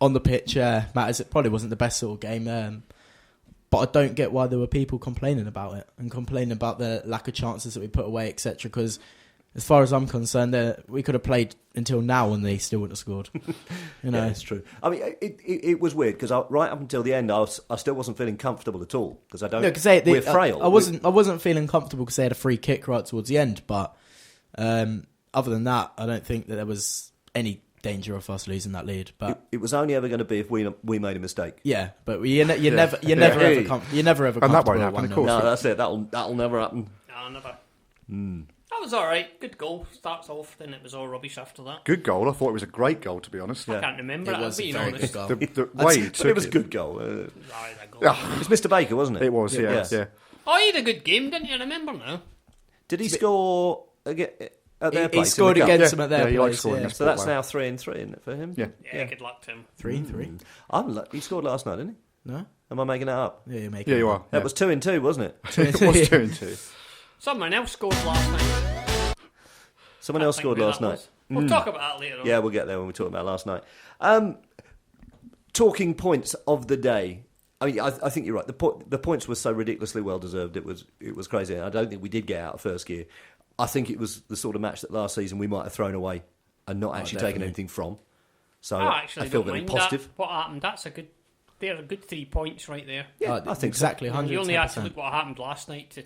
on the pitch matters. It probably wasn't the best sort of game, but I don't get why there were people complaining about it and complaining about the lack of chances that we put away, etc. Because as far as I'm concerned, we could have played until now and they still wouldn't have scored. You know, yeah, it's true. I mean, it was weird because right up until the end, I still wasn't feeling comfortable at all because I don't. No, because we're frail. I wasn't feeling comfortable because they had a free kick right towards the end. But other than that, I don't think that there was any danger of us losing that lead. But it was only ever going to be if we made a mistake. Yeah, but you're never ever comfortable. And that won't happen, of course. No, that's it. That'll never happen. No, never. That was all right. Good goal. Starts off, then it was all rubbish after that. Good goal. I thought it was a great goal, to be honest. I can't remember. It was a very good goal. The way he took it was a good goll. It was Mr. Baker, wasn't it? It was, yeah. Oh, he had a good game, didn't you? Remember now? Did he score again at their place? He scored against them at their place. So that's now 3-3, isn't it, for him? Yeah, good luck to him. 3-3. He scored last night, didn't he? No? Am I making that up? Yeah, you're making it up. You are. That was 2-2, wasn't it? It was 2-2. Someone else scored last night. Someone else scored last night. We'll talk about that later on. Yeah, we'll get there when we talk about last night. Talking points of the day. I mean, I think you're right. The points were so ridiculously well deserved. It was crazy. I don't think we did get out of first gear. I think it was the sort of match that last season we might have thrown away and not actually taken anything from. So I feel very positive. What happened? They're a good 3 points right there. Yeah, I think exactly. So. 100%. You only had to look what happened last night to,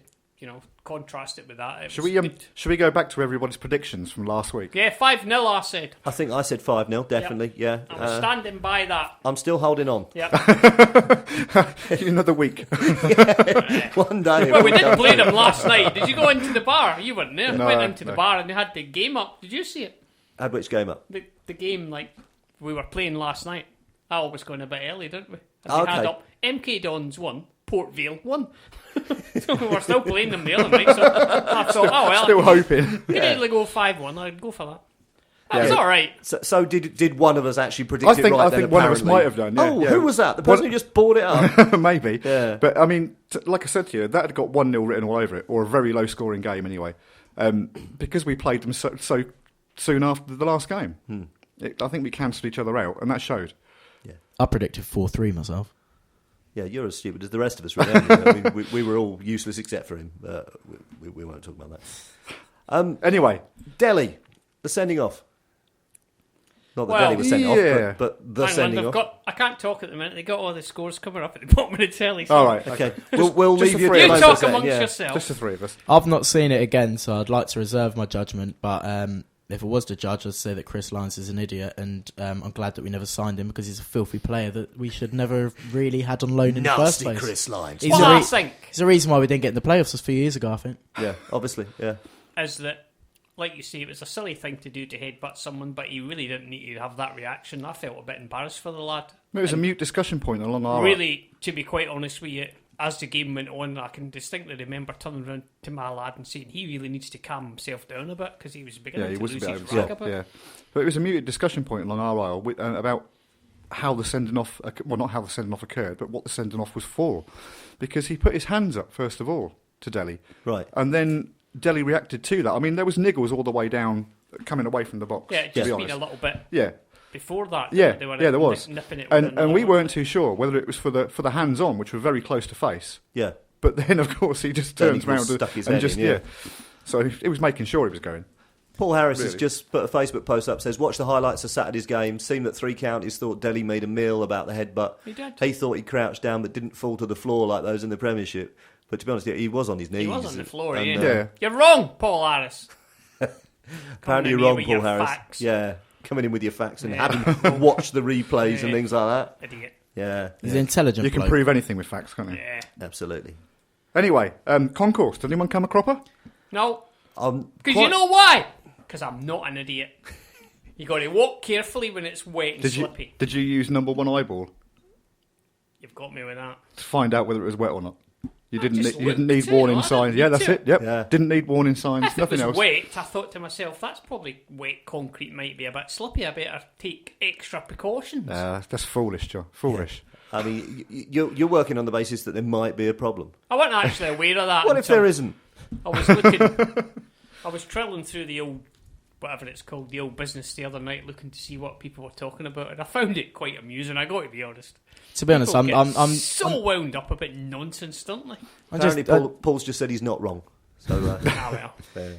contrast it with that. Should we go back to everybody's predictions from last week? Yeah, 5-0 I said. I think I said 5-0, definitely, yeah. I'm standing by that. I'm still holding on. Yep. Another week. One day. Well, we didn't play them last night. Did you go into the bar? You weren't there. No, We went into the bar and they had the game up. Did you see it? Had which game up? The game, we were playing last night. I always go in a bit early, didn't we? And Okay. they had up MK Dons 1, Port Vale 1. So we were still playing them the other night, so I thought, oh well. Still hoping. Could easily go 5-1, I'd go for that. That was alright. So did one of us actually predict it right I then, think one of us might have done, yeah. Oh, who was that? The person who just bought it up? Maybe. Yeah. But, I mean, like I said to you, that had got 1-0 written all over it, or a very low-scoring game anyway, because we played them so soon after the last game. I think we cancelled each other out, and that showed. Yeah. I predicted 4-3 myself. Yeah, you're as stupid as the rest of us, really. I mean, we were all useless except for him. We won't talk about that. Anyway. Delhi, the sending off. Not that Delhi was sent off, but the sending off. I can't talk at the minute. They got all the scores coming up at the bottom of the telly. So. All right. Okay. We'll leave you You talk amongst yourself. Just the three of us. I've not seen it again, so I'd like to reserve my judgment. But if it was to judge, I'd say that Chris Lyons is an idiot, and I'm glad that we never signed him because he's a filthy player that we should never really had on loan in the first place. Chris Lyons. What I think he's the reason why we didn't get in the playoffs a few years ago, I think. Yeah, obviously, yeah. Is that, like you say, it was a silly thing to do to headbutt someone, but he really didn't need to have that reaction. I felt a bit embarrassed for the lad. It was a mute discussion point along our Really, to be quite honest with you, as the game went on, I can distinctly remember turning around to my lad and saying he really needs to calm himself down a bit because he was beginning to lose his track a bit. Yeah. But it was a muted discussion point along our aisle about how the sending off, well, not how the sending off occurred, but what the sending off was for. Because he put his hands up, first of all, to Delhi. Right. And then Delhi reacted to that. I mean, there was niggles all the way down, coming away from the box. Yeah, it just been a little bit. Yeah. Before that, there was, nipping it and we weren't too sure whether it was for the hands on, which were very close to face. Yeah, but then of course he just turns around and just So he was making sure he was going. Paul Harris has just put a Facebook post up, says, watch the highlights of Saturday's game. Seemed that 3 counties thought Delhi made a meal about the headbutt. He did. He thought he crouched down but didn't fall to the floor like those in the Premiership. But to be honest, he was on his knees. He was on the floor, and, yeah. You're wrong, Paul Harris. Apparently you're wrong, Paul Harris. Facts. Yeah, coming in with your facts and having watched the replays and things like that. Idiot. Yeah. He's intelligent. You can prove anything with facts, can't you? Yeah. Absolutely. Anyway, concourse. Did anyone come a cropper? No. Because you know why? Because I'm not an idiot. You got to walk carefully when it's wet and slippy. Did you use number 1 eyeball? You've got me with that. To find out whether it was wet or not. You didn't need warning signs. Yeah, that's it. Yep. Yeah. Didn't need warning signs. If Nothing it was else. wet, I thought to myself, that's probably wet concrete might be a bit slippy. I better take extra precautions. That's foolish, Joe. Foolish. Yeah. I mean, you're working on the basis that there might be a problem. I wasn't actually aware of that. What if there isn't? I was looking. I was trawling through the old whatever it's called, the old business the other night, looking to see what people were talking about, and I found it quite amusing. I got to be honest. To be honest, I'm wound up about nonsense, don't they? Apparently, Paul's just said he's not wrong. So,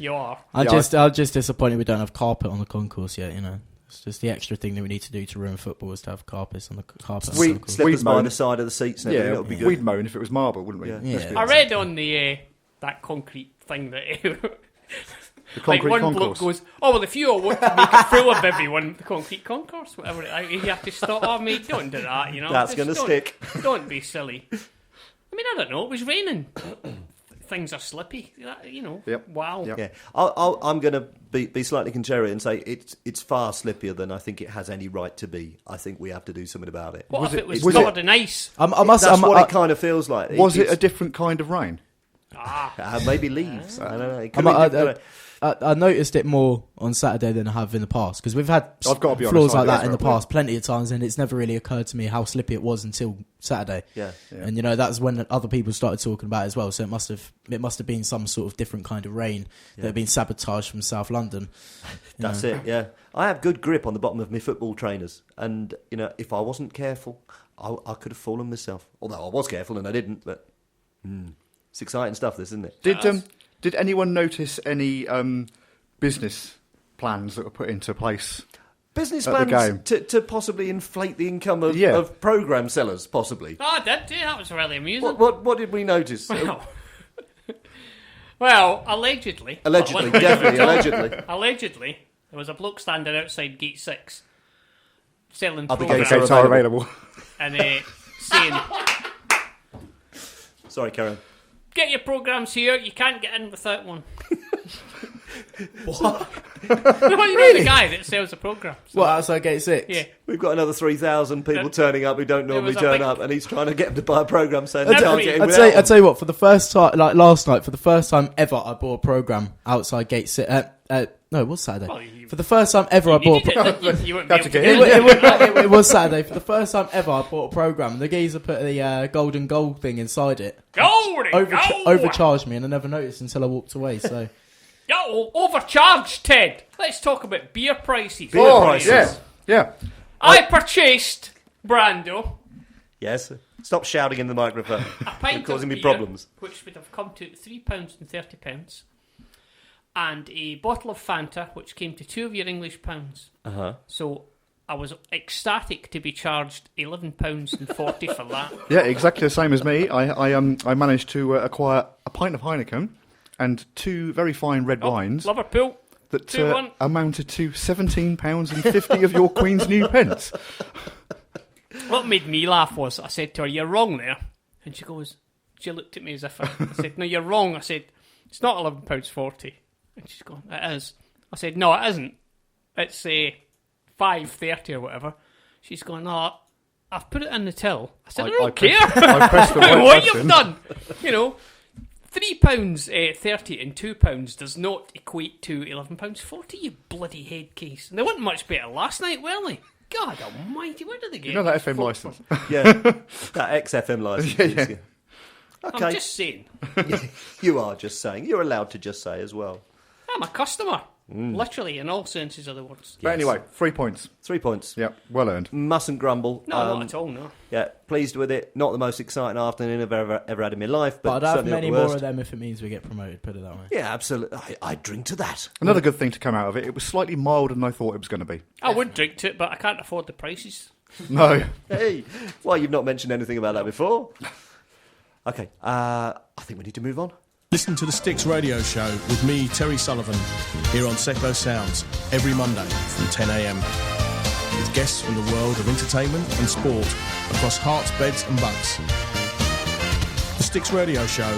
you are. I'm just disappointed we don't have carpet on the concourse yet. You know, it's just the extra thing that we need to do to ruin football is to have carpets on the carpet. Slippers by the side of the seats. And that would be good. We'd moan if it was marble, wouldn't we? Yeah. I read on the that concrete thing that. The concrete one concourse. bloke goes, "Oh well, if you all want to make a fool of everyone, the concrete concourse, whatever, you have to stop. Oh mate, don't do that. You know, that's going to stick. Don't be silly. I mean, I don't know. It was raining. Things are slippy. You know. Yep. Wow. Yep. Yeah, I'm going to be slightly contrarian and say it's far slippier than I think it has any right to be. I think we have to do something about it. What if it was covered in ice? That's what it kind of feels like. Was it a different kind of rain? Maybe leaves. I don't know. I noticed it more on Saturday than I have in the past, because we've had floors like that in the past plenty of times, and it's never really occurred to me how slippy it was until Saturday. Yeah. And you know, that's when other people started talking about it as well. So it must have been some sort of different kind of rain that had been sabotaged from South London. That's it. Yeah, I have good grip on the bottom of my football trainers, and you know, if I wasn't careful, I could have fallen myself. Although I was careful and I didn't. But it's exciting stuff, this, isn't it? Did anyone notice any business plans that were put into place? Business plans to possibly inflate the income of programme sellers, possibly. Oh, I did. Yeah, that was really amusing. What did we notice? Well, allegedly. Definitely, allegedly. Allegedly, there was a bloke standing outside Gate 6 selling Other programmes. Gates are available. And saying... Sorry, Karen. Get your programmes here, you can't get in without one. What? Well, you know the guy that sells the programmes. What, outside Gate 6? Yeah. We've got another 3,000 people turning up who don't normally turn up, and he's trying to get them to buy a programme saying they can't get in without I'd tell you what, for the first time, like last night, for the first time ever, I bought a programme outside Gate 6. No, it was Saturday. Well, for the first time ever, I bought It it was Saturday. For the first time ever, I bought a programme. The geezer put the golden goal thing inside it. Overcharged me, and I never noticed until I walked away. So, overcharged, Ted. Let's talk about beer prices. Yeah. I purchased, Brando. Yes. Stop shouting in the microphone. A pint You're causing of me beer, problems. which would have come to £3.30, and a bottle of Fanta, which came to £2 of your English pounds. So I was ecstatic to be charged £11.40 for that. Yeah, exactly the same as me. I managed to acquire a pint of Heineken and 2 very fine red wines Liverpool. that amounted to £17.50 of your Queen's new pence. What made me laugh was I said to her, "You're wrong there," and she looked at me as if I said, "No, you're wrong." I said, "It's not £11.40," and she's going, "It is." I said, "No, it isn't. It's £5.30 or whatever." She's going, "No, I've put it in the till." I said, "I don't care I pressed the right what button. you've done." You know, £3.30 and £2 does not equate to £11.40. You bloody head case. And they weren't much better last night, were they? God almighty, where did they get? You know that FM licence? Yeah, that ex-FM licence. Yeah. Okay. I'm just saying. You are just saying. You're allowed to just say as well. I'm a customer. Literally, in all senses of the words. But anyway, 3 points. 3 points. Yep, well earned. Mustn't grumble. No, not at all, no. Yeah, pleased with it. Not the most exciting afternoon I've ever had in my life, but I'd have certainly many not the more worst. of them if it means we get promoted, put it that way. Yeah, absolutely. I'd drink to that. Another good thing to come out of it, it was slightly milder than I thought it was going to be. I would drink to it, but I can't afford the prices. No. Hey, well, you've not mentioned anything about that before. Okay, I think we need to move on. Listen to the Sticks Radio Show with me, Terry Sullivan, here on Seclo Sounds every Monday from 10 a.m. with guests from the world of entertainment and sport across hearts, beds and bucks. The Sticks Radio Show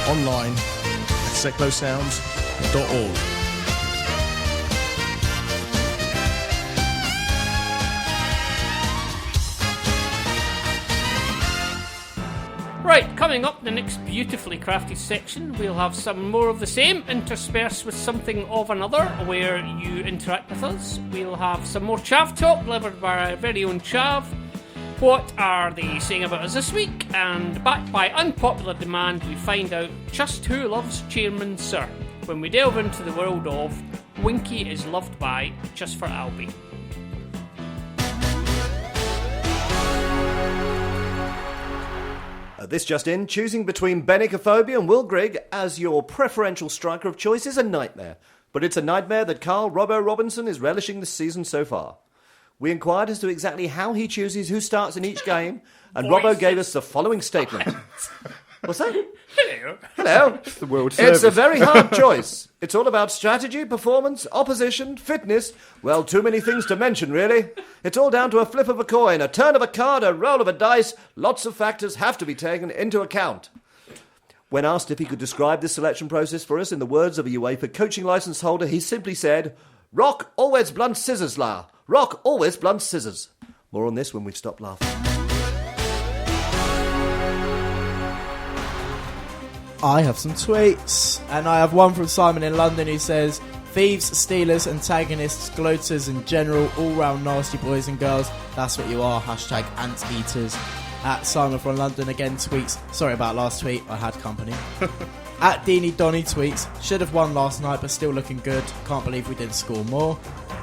online at seclosounds.org. Right, coming up, the next beautifully crafted section, we'll have some more of the same, interspersed with something of another, where you interact with us. We'll have some more Chav Talk, delivered by our very own Chav. What are they saying about us this week? And backed by unpopular demand, we find out just who loves Chairman Sir, when we delve into the world of Winkie is loved by just for Albie. This just in, choosing between Benicophobia and Will Grigg as your preferential striker of choice is a nightmare. But it's a nightmare that Carl Robbo Robinson is relishing this season so far. We inquired as to exactly how he chooses who starts in each game, and Robbo gave us the following statement. What's that? Hello. Hello. It's the World It's Service. a very hard choice. It's all about strategy, performance, opposition, fitness. Well, too many things to mention, really. It's all down to a flip of a coin, a turn of a card, a roll of a dice. Lots of factors have to be taken into account. When asked if he could describe this selection process for us in the words of a UEFA coaching licence holder, he simply said, "Rock always blunt scissors, la. Rock always blunt scissors." More on this when we've stopped laughing. I have some tweets, and I have one from Simon in London who says, "Thieves, stealers, antagonists, gloaters in general, all-round nasty boys and girls, that's what you are, hashtag ant-eaters." At Simon from London again tweets, sorry about last tweet, I had company. At Deanie Donny tweets, "Should have won last night but still looking good, can't believe we didn't score more."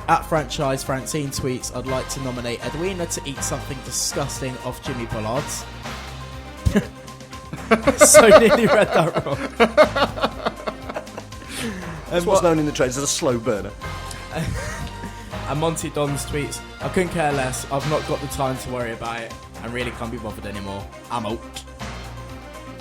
At Franchise Francine tweets, "I'd like to nominate Edwina to eat something disgusting off Jimmy Pollard's." So nearly read that wrong. That's what's known in the trades as a slow burner. And Monty Don's tweets, "I couldn't care less, I've not got the time to worry about it, and really can't be bothered anymore. I'm out."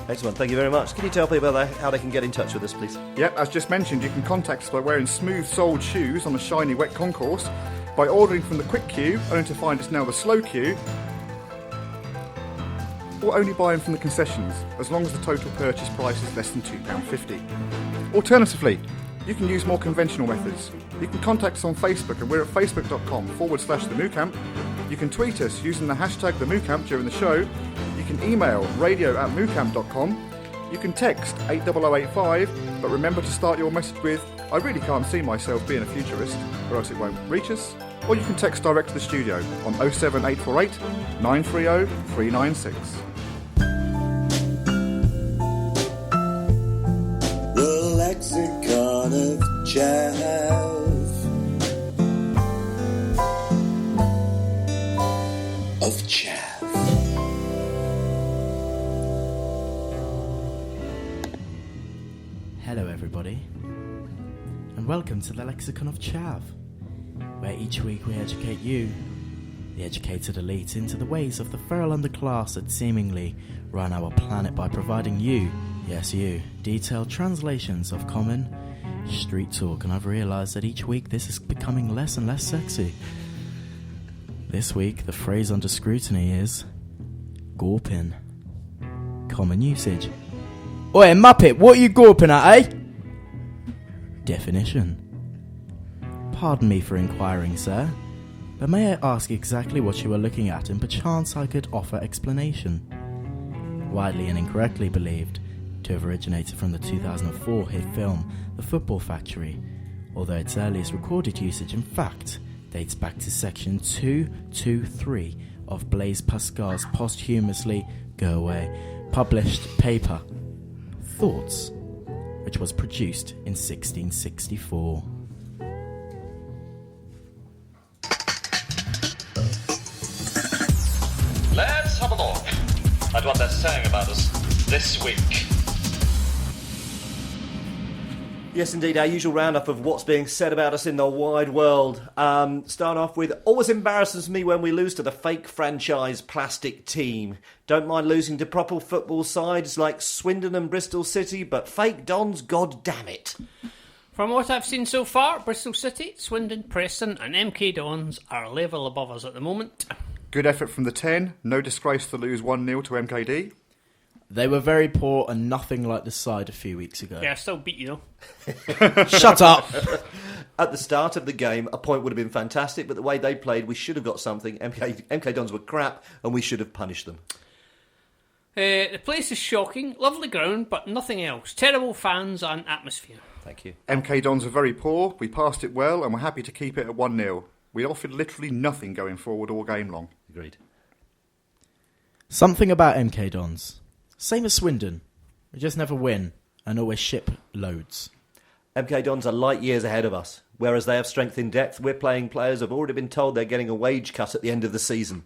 Excellent, thank you very much. Can you tell people how they can get in touch with us, please? Yep, as just mentioned, you can contact us by wearing smooth-soled shoes on a shiny wet concourse, by ordering from the quick queue, only to find it's now the slow queue, or only buying from the concessions, as long as the total purchase price is less than £2.50. Alternatively, you can use more conventional methods. You can contact us on Facebook, and we're at facebook.com/the MooCamp. You can tweet us using the hashtag the MooCamp during the show. You can email radio@moocamp.com. You can text 80085, but remember to start your message with, "I really can't see myself being a futurist," or else it won't reach us. Or you can text direct to the studio on 07848 930 396. The lexicon of chaff. Of chaff. Hello everybody, and welcome to the Lexicon of Chav, where each week we educate you, the educated elite, into the ways of the feral underclass that seemingly run our planet by providing you, yes you, detailed translations of common street talk. And I've realised that each week this is becoming less and less sexy. This week the phrase under scrutiny is gawping. Common usage. "Oi, Muppet, what are you gawping at, eh?" Definition. "Pardon me for inquiring, sir, but may I ask exactly what you are looking at, and perchance I could offer explanation?" Widely and incorrectly believed to have originated from the 2004 hit film The Football Factory, although its earliest recorded usage in fact dates back to section 223 of Blaise Pascal's posthumously published paper Thoughts, which was produced in 1664. Let's have a look at what they're saying about us this week. Yes, indeed, our usual roundup of what's being said about us in the wide world. Start off with, "Always embarrasses me when we lose to the fake franchise plastic team. Don't mind losing to proper football sides like Swindon and Bristol City, but fake Dons, god damn it." From what I've seen so far, Bristol City, Swindon, Preston and MK Dons are a level above us at the moment. Good effort from the 10. No disgrace to lose 1-0 to MKD. They were very poor and nothing like the side a few weeks ago. Yeah, I still beat you though. Shut up! At the start of the game, a point would have been fantastic, but the way they played, we should have got something. MK Dons were crap, and we should have punished them. The place is shocking, lovely ground, but nothing else. Terrible fans and atmosphere. Thank you. MK Dons were very poor. We passed it well, and we're happy to keep it at 1-0. We offered literally nothing going forward all game long. Agreed. Something about MK Dons. Same as Swindon. We just never win and always ship loads. MK Dons are light years ahead of us. Whereas they have strength in depth. We're playing players who have already been told they're getting a wage cut at the end of the season.